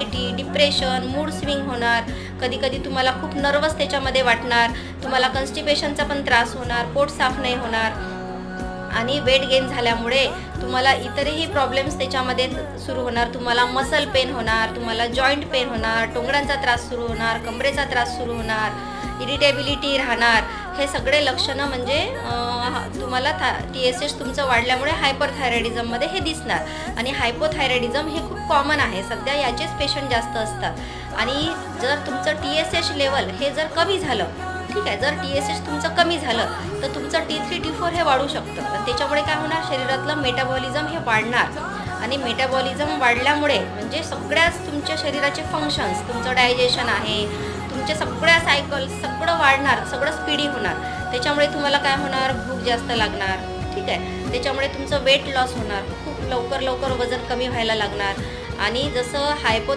Anxiety, depression, mood swing होणार. कधी कधी तुम्हाला खूप नर्वस त्याच्यामध्ये वाटणार. तुम्हाला कॉन्स्टिपेशनचा पण त्रास होणार, पोट साफ नाही होणार. आणि वेट गेन झाल्यामुळे तुम्हाला इतरही प्रॉब्लेम्स त्याच्यामध्ये सुरू होणार. तुम्हाला मसल पेन होणार, तुम्हाला जॉईंट पेन होणार, टोंगळ्यांचा त्रास सुरू होणार, कमरेचा त्रास सुरू होणार, इरिटेबिलिटी राहणार. हे सगळे लक्षणं म्हणजे तुम्हाला TSH तुमचं वाढल्यामुळे हायपरथायरॉइडिझममध्ये हे दिसणार. आणि हायपोथायरॉइडिझम हे खूप कॉमन आहे, सध्या याचेच पेशंट जास्त असतात. आणि जर तुमचं TSH लेवल हे जर कमी झालं, ठीक आहे, जर TSH तुमचं कमी झालं तर तुमचं T3 T4 हे वाढू शकतं. आणि त्याच्यामुळे काय होणार, शरीरातलं मेटाबॉलिझम हे वाढणार. आणि मेटाबॉलिझम वाढल्यामुळे म्हणजे सगळ्याच तुमच्या शरीराचे फंक्शन्स, तुमचं डायजेशन आहे, तुमच्या सगळ्या सायकल सगळं वाढणार, सगळं स्पीडी होणार. त्याच्यामुळे तुम्हाला काय होणार, भूक जास्त लागणार, ठीक आहे. त्याच्यामुळे तुमचं वेट लॉस होणार, खूप लवकर वजन कमी व्हायला लागणार. आणि जसं